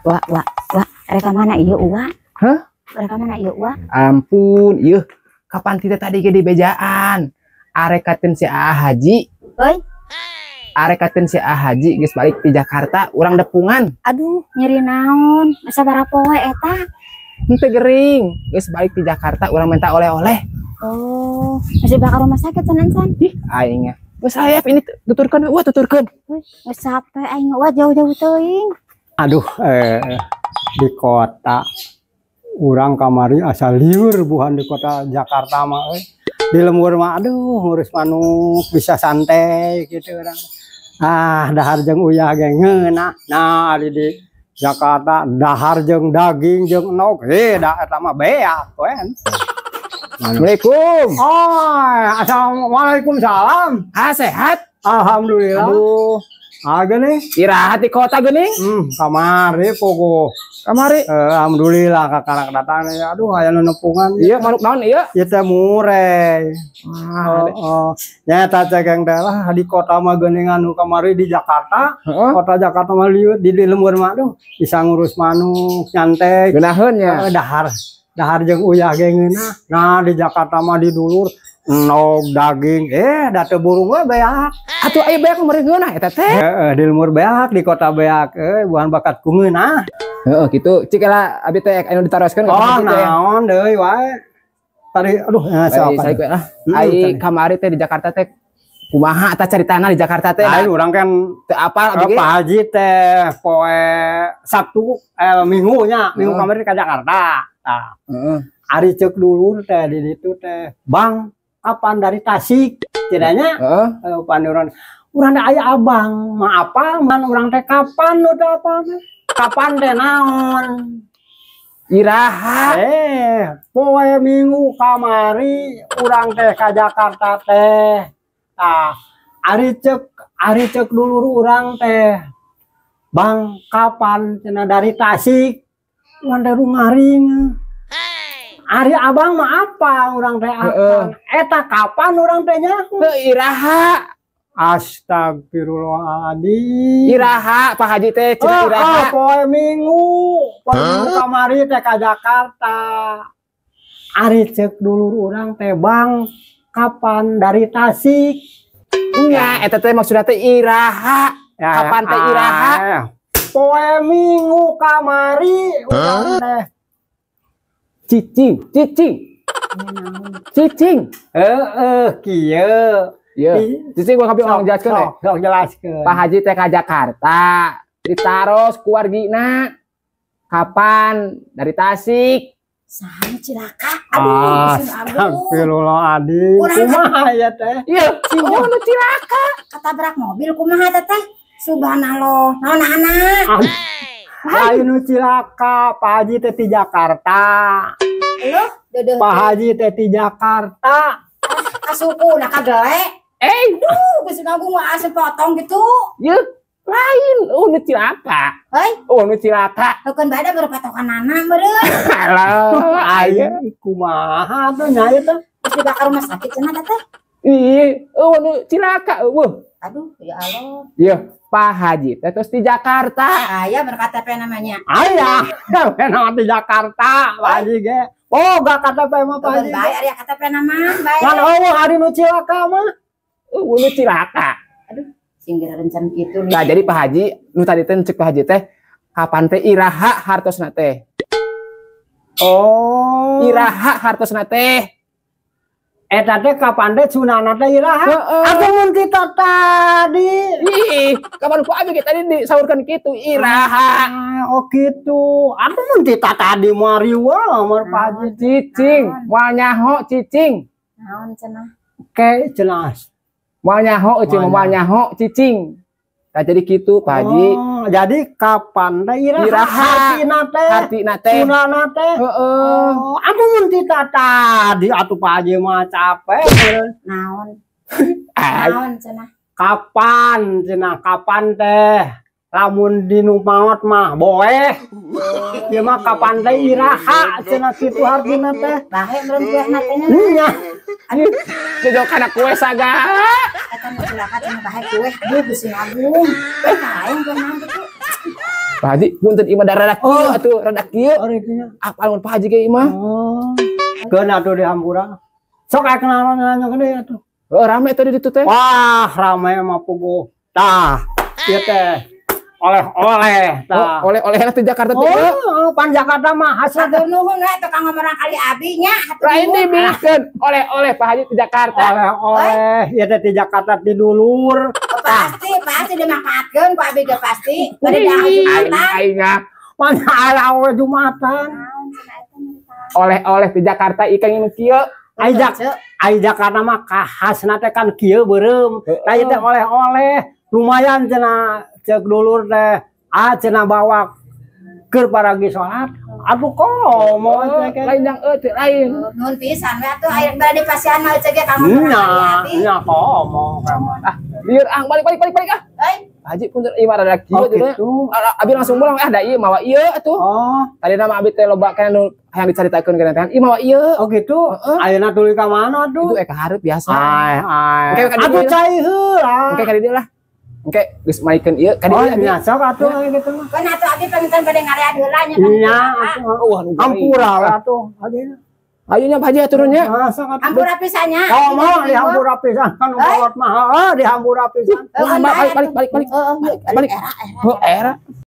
Wah, reka mana ieu Uwa? Hah? Reka mana ieu Uwa? Ampun, ieu kapan kita tadi ge di bejaan? Arek katen si Haji. Euy, Arek katen si Haji geus balik di Jakarta, urang depungan. aduh nyeri naon? Asa barapoe eta? Henteu gering, geus balik di Jakarta, urang minta oleh-oleh. Oh, masih bakal rumah sakit san. Ih, aing nya. Geus sayap ini tuturkeun, wah tuturkeun. Geus capek aing Uwa jauh-jauh teuing. Aduh, di kota urang kamari asal liur buhan di kota Jakarta mah di lembur mah aduh ngurus manuk bisa santai gitu orang. Dahar jeung uyah ge ngeunah. Nah ari di Jakarta dahar jeung daging jeung enog da eta mah beak wen. Assalamualaikum. Assalamualaikum salam. Sehat? Alhamdulillah. Aduh, Geuning. istirahat di kota geuning. Kamari pogo. Kamari. Alhamdulillah kakak datang. Aduh aya nu nepungan. Iya, manuk naon ieu? Ieu teh mureh. Nyata cegeng teh lah di kota mah geuning anu kamari di Jakarta. Kota Jakarta mah lieur di lembur mah aduh bisa ngurus manuk nyantai. Geunaheun nya. Dahar jeung uyah ge ngeunah. Nah di Jakarta mah di dulur enog daging da teu burung we beak. Atuh aya beak meureun geunah eta teh. Di lembur beak di kota beak buhan bakat ku ngeunah. Heeh kitu. Cik lah abi teh anu ditaroskeun naon deui wae. Tadi aduh saya lah. Ai kamari teh di Jakarta teh kumaha eta caritana di Jakarta teh? Aing urang kan teu apal abi ge. Pak Haji teh poe Sabtu Minggu nya, Minggu kamari ka Jakarta. Tah. Heeh. Ari ceuk dulur teh di ditu teh, "Bang, kapan dari Tasik?" Cenanya. Heeh. Panuran urang teh aya abang, mah apa man urang teh kapan nu teh apa? Kapan teh naon? Iraha. Poe Minggu kamari urang teh ka Jakarta teh. Tah, ari ceuk dulur urang teh. "Bang, kapan cenah dari Tasik?" Urang teh ngaring. Ari abang mah apa urang teh akan? Eta kapan urang teh nya? Iraha. Astagfirullahaladzim. Iraha Pak Haji teh cenah iraha. Poe Minggu. Poe Minggu kamari teh ka Jakarta. Ari ceuk dulur urang teh, "Bang, kapan dari Tasik?" Nya eta teh maksudna teh iraha. Kapan teh iraha? Poe Minggu kamari urang teh Cicing. Kieu. Iya. Cicing gua kabeh orang jelaskeun teh. Sok jelaskeun. Pak Haji teh ka Jakarta. Ditaros ku wargina. Kapan dari Tasik? Saha cilaka? Aduh, Astagfirullahaladzim. Kumaha ya teh? Iya, nu cilaka. ketabrak mobil kumaha teh? Subhanallah. Naon anak? Lain nu cilaka, Pak Haji teh di Jakarta. Loh, deudeung. Pak Haji teh di Jakarta. Kasuku nak kagele. Duh, geus nanggung mah asa potong gitu. Yeuh, lain. Nu cilaka. Heuy, Nu cilaka. heukeun bae da berpatokanana meureun. Alah, aya. Kumaha tuh nyai teh? Geus dibawa ka rumah sakit cenah teh. Ih, nu cilaka eueuh. Aduh, ya Allah. Iya, Pak Haji teh terus di Jakarta. Aya berKTP namanya. Ayah, kenapa di Jakarta, Pak Haji ge? Oh, gak KTP mah Pak Haji. Bae area KTP nama, bae. Kan hari nu cilaka mah. Nu cilaka. Aduh, singgir rencan kitu. Nah, jadi Pak Haji, nu tadi teh cek Pak Haji teh kapan teh iraha hartosna teh? Oh, Iraha hartosna teh. eta teh kapan teh sunana teh iraha? Aku mun kita tadi. Ih, kapan ku abi tadi disaurkeun kitu iraha. Oh gitu. Aku mun kita tadi mariwa amar Pak Haji. Cicing, moal nyaho cicing. Naon cenah? Oke, jelas. Moal nyaho cicing, moal nyaho cicing. Nah, jadi gitu Pak Haji. Oh, jadi kapan teh Iraha. Hartina teh? Sunana teh? Heeh. Oh, aku mun kita tadi atuh Pak Haji mah capek. Naon? Ay, Naon cenah? Kapan cenah kapan teh? Lamun dinu maot mah boeh. Ieu mah kapan teh iraha cenah kitu hartina teh. Bahe meureun kuehna teh nya. Nya. jejok kana kue sagala. Eta mah cilaka cenah bahe kueh. Duh, geus nanggung. Kain kueh naon kitu. Pak Haji punten imah rada kieu atuh rada kieu. Ari kieu. Apal mun Pak Haji ge imah. Oh. Keun atuh di hampura. Sok aya kenalan nanya gede atuh. Oh rame tadi ditu teh. Wah, rame mah puguh. Tah, ieu teh oleh-oleh tah. Oleh-oleh teh Jakarta teh. Oh, pan Jakarta mah hasil Hatur nuhun we tukang ngomong kali abi nya. Lain dibikeun oleh-oleh Pak Haji di Jakarta. oleh-oleh. Ieu teh di Jakarta di dulur. Pasti dimanfaatkeun ku abi ge pasti. Bari dah Jumatan. Aingna Pan alawe Jumatan. oleh-oleh di Jakarta ikan nu kieu. Ai Jakarta mah khasna teh kan kieu beureum. Tah ieu teh oleh-oleh. Lumayan cenah ceuk dulur teh. Cenah bawa keur paragi salat. Aduh komo Lain yang teh lain. Nuhun pisan we atuh aya bade pasian mah ceuk ge ka ngomong kali abi. Nya komo. Lieur balik ah. Euy, Haji punten imah rada kieu Oh, teh. gitu. Abi langsung pulang da ieu mawa ieu atuh. Oh, Tadi nama abi teh loba kana nu hayang dicaritakeun kana teh. Ieu mawa ieu. oh gitu. Ayeuna tuluy ka mana Itu tuh? ka hareup biasa. Ai. Oke, Atuh cai heula. Engke ka dieu lah. Engke geus maikeun ieu ka Oh, dieu abi. nya sok atuh gitu. kan atuh abi pengen bade ngarean heula nya. Nya atuh. Wah, Hampura we atuh. Ayeuna. Ayo nya Haji aturunnya. Sok atuh. Hampura pisannya. Oh, mau dihampura pisan kan bolot mah. Heeh, dihampura pisan. Balik. Balik. Balik. Oh, era.